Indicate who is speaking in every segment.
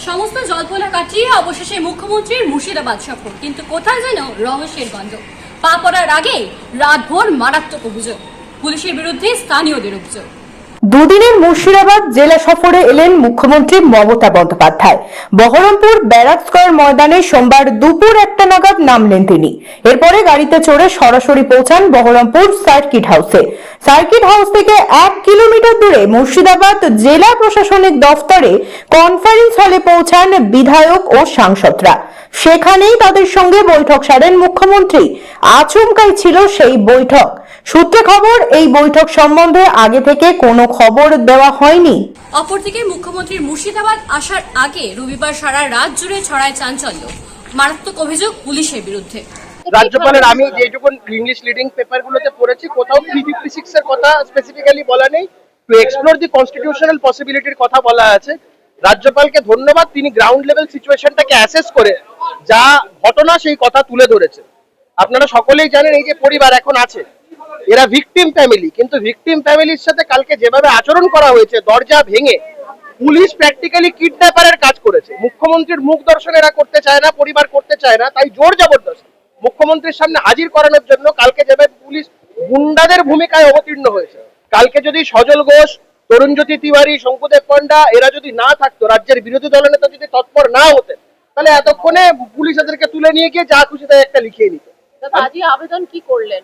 Speaker 1: সমস্ত জল্পনা কাটিয়ে অবশেষে মুখ্যমন্ত্রীর মুর্শিদাবাদ সফর, কিন্তু কোথায় যেন রহস্যের গন্ধ। পা পড়ার আগে রাতভর মারাত্মক অভিযোগ, পুলিশের বিরুদ্ধে স্থানীয়দের অভিযোগ।
Speaker 2: দুদিনের মুর্শিদাবাদ জেলা সফরে এলেন মুখ্যমন্ত্রী মমতা বন্দ্যোপাধ্যায়। বহরমপুর ব্যারাক স্কয়ার ময়দানে সোমবার দুপুর 1টা নাগাদ নামলেন তিনি। এরপরে গাড়িতে চড়ে সরাসরি পৌঁছান বহরমপুর সার্কিট হাউসে। সার্কিট হাউস থেকে 1 কিলোমিটার দূরে মুর্শিদাবাদ জেলা প্রশাসনিক দফতরে কনফারেন্স হলে পৌঁছান বিধায়ক ও সাংসদরা। সেখানেই তাদের সঙ্গে বৈঠক সারেন মুখ্যমন্ত্রী। আচমকাই ছিল সেই বৈঠক। সূত্রে খবর, এই বৈঠক সম্বন্ধে আগে থেকে কোনো খবর দেওয়া হয়নি।
Speaker 1: অপরদিকে মুখ্যমন্ত্রীর মুর্শিদাবাদ আসার আগে রবিবার সারা রাত জুড়ে ছড়ায় চাঞ্চল্য, মারাত্মক অভিযোগ পুলিশের বিরুদ্ধে।
Speaker 3: রাজ্যপালের আমি যেটুকু ইংলিশ লিডিং পেপারগুলোতে পড়েছি, কোথাও 356 এর কথা স্পেসিফিক্যালি বলা নেই। টু এক্সপ্লোর দি কনস্টিটিউশনাল পসিবিলিটির কথা বলা আছে। রাজ্যপালকে ধন্যবাদ, তিনি গ্রাউন্ড লেভেল সিচুয়েশনটাকে অ্যাসেস করে যা ঘটনা সেই কথা তুলে ধরেছে। আপনারা সকলেই জানেন এই যে পরিবার এখন আছে, এরা ভিকটিম ফ্যামিলি, কিন্তু ভিকটিম ফ্যামিলির সাথে কালকে যেভাবে আচরণ করা হয়েছে, দরজা ভেঙে পুলিশ প্র্যাকটিক্যালি কিডন্যাপারের কাজ করেছে। মুখ্যমন্ত্রীর মুখ দর্শন এরা করতে চায় না, পরিবার করতে চায় না, তাই জোর জবরদস্ত মুখ্যমন্ত্রীর সামনে হাজির করানোর জন্য কালকে যেভাবে পুলিশ গুন্ডাদের ভূমিকায় অবতীর্ণ হয়েছে। কালকে যদি সজল ঘোষ, তরুণজ্যোতি তিওয়ারি, শঙ্কুদেব পণ্ডা এরা যদি না থাকতো, রাজ্যের বিরোধী দলনেতা যদি তৎপর না হতেন, তাহলে এতক্ষণে পুলিশ এদেরকে তুলে নিয়ে গিয়ে যা খুশি তাই একটা লিখিয়ে নিত।
Speaker 4: আজই আবেদন কি করলেন?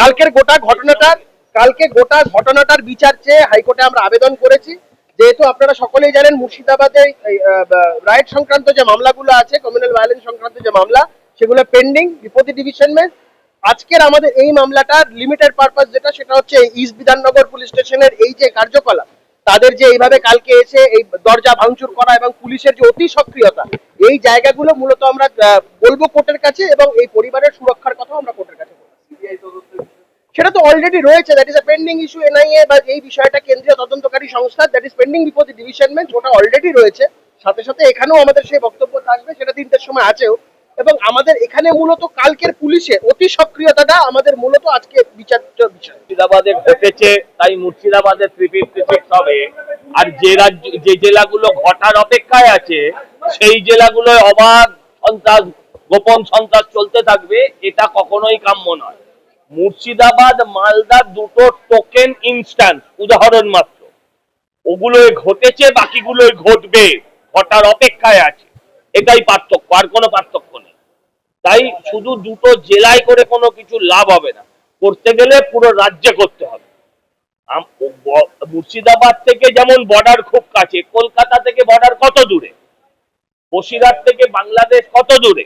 Speaker 3: কালকে গোটা ঘটনাটার বিচার চেয়ে হাইকোর্টে আমরা আবেদন করেছি। যেহেতু আপনারা সকলেই জানেন মুর্শিদাবাদে রাইট সংক্রান্ত যে মামলাগুলো আছে, কমিউনাল ভায়োলেন্স সংক্রান্ত যে মামলা, সেগুলো পেন্ডিং বিপত্তি ডিভিশন বেঞ্চ। আজকের আমাদের এই মামলাটার লিমিটেড পারপাস যেটা, সেটা হচ্ছে ইস্ট বিধাননগর পুলিশ স্টেশনের এই যে কার্যকলাপ, তাদের যে এইভাবে কালকে এসে এই দরজা ভাঙচুর করা এবং পুলিশের যে অতি সক্রিয়তা, এই জায়গাগুলো মূলত আমরা বলবো কোর্টের কাছে, এবং এই পরিবারের সুরক্ষার কথা আমরা কোর্টের কাছে বলবো। সেটা তো অলরেডি রয়েছে, that is a pending issue. NIA বা এই বিষয়টা কেন্দ্রীয় তদন্তকারী সংস্থা, that is pending before the division bench, ওটা অলরেডি রয়েছে। সাথে সাথে এখানেও আমাদের সেই বক্তব্য থাকবে, সেটা 3টের সময় আছেও। এবং আমাদের এখানে মূলত কালকের পুলিশের অতি সক্রিয়তাটা আমাদের মূলত আজকে বিচার্য বিষয়।
Speaker 5: মুর্শিদাবাদে ঘটেছে, তাই মুর্শিদাবাদে 356 হবে। আর যে জেলাগুলো ঘটার অপেক্ষায় আছে, সেই জেলাগুলোয় অবাধ সন্ত্রাস, গোপন সন্ত্রাস চলতে থাকবে। এটা কখনোই কাম্য নয়। মুর্শিদাবাদ, মালদা দুটো টোকেন ইনস্ট্যান্স উদাহরণ মাত্র। ওগুলোই ঘটেছে, বাকিগুলোই ঘটবে, ঘটার অপেক্ষায় আছে। এটাই পার্থক্য, আর কোনো পার্থক্য নেই। তাই শুধু দুটো জেলায় করে কোনো কিছু লাভ হবে না, করতে গেলে পুরো রাজ্যে করতে হবে। মুর্শিদাবাদ থেকে যেমন বর্ডার খুব কাছে, কলকাতা থেকে বর্ডার কত দূরে, বসিরহাট থেকে বাংলাদেশ কত দূরে,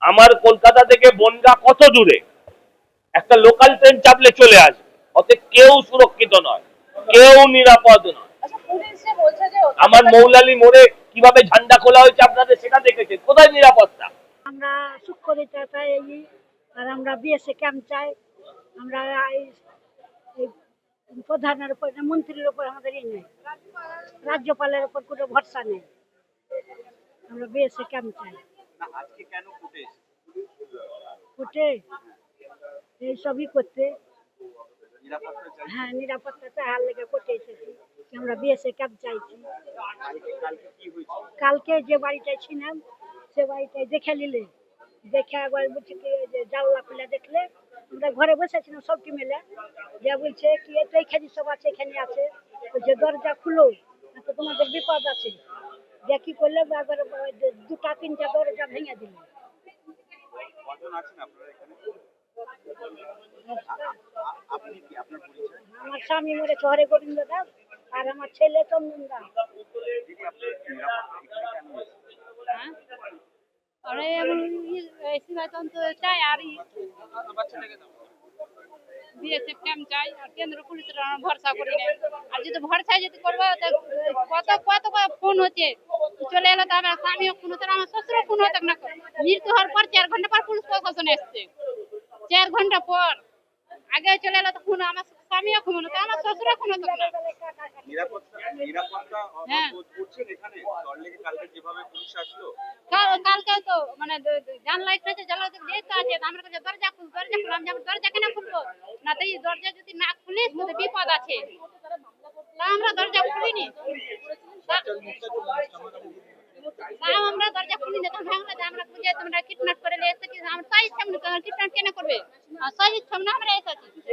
Speaker 5: আমার কলকাতা থেকে বনগা কত দূরে। একটা লোকাল ট্রেন চাপলে চলে আসবে। অতএব কেউ সুরক্ষিত নয়, কেউ নিরাপদ নয়। আমার মৌলালী মোড়ে কিভাবে ঝান্ডা খোলা হয়েছে আপনাদের সেটা দেখেছেন, কোথায় নিরাপত্তা?
Speaker 4: আমরা সুখকরিতা চাই, আর আমরা বিএসএ ক্যাম্প চাই। আমরা এই প্রধানের উপর, মন্ত্রীর উপর আমাদের নেই, রাজ্যপালের উপর কোনো ভরসা নেই। আমরা বিএসএ ক্যাম্প চাই। ফুটে এইসবই করতে, হ্যাঁ, নিরাপত্তা চাহার লেগে করতে এসেছি। আমরা বিএসএ ক্যাম্প চাইছি। কালকে যে বাড়িটায় ছিলাম, সে বাড়িটায় দেখে নিলে, দেখে একবার বলছে কি যে জানলা খুলে দেখলে, আমরা ঘরে বসেছিলাম সবটি মিলে, যে বলছে কি তো এখানে সব আছে, এখানে আছে, বলছে দরজা খুলো, তো তোমাদের বিপদ আছে। যে কি করলে একবার 2-3টা দরজা ভেঙে দিল। আমার স্বামী মরেছে হরে গোবিন্দ দাস, আর আমার ছেলে চন্দন দাস। চাই আর বিএসএফ ক্যাম্প চাই, আর কেন্দ্র পুলিশের ভরসা করি না। আর যদি ভরসায় যদি করবো, কত কত ফোন হচ্ছে, চলে এলো তো আমার স্বামীও খুন হতো, আমার শ্বশুরও খুন হতো না। মৃত্যু হওয়ার পর 4 ঘন্টা পর পুলিশ প্রশাসন এসছে, 4 ঘন্টা পর। আগে চলে এলো তো খুন, আমার স্বামীও খুন হতো, আমার শ্বশুরও খুন হতো না। কালকে তো মানে জানলা এসেছে, জানলা যেতে আছে, আমরা কাছে দরজা খুল, দরজা খুললাম, দরজা কেন খুলবো না? তো এই দরজা যদি না খুলে তো বিপদ আছে, তা আমরা দরজা খুলিনি। তোমরা কিডন্যাপ করে নিয়ে এসে কি আমরা তাই ইচ্ছা মনে কিডন্যাপ কেন করবে আর তাই ইচ্ছা না আমরা এসেছি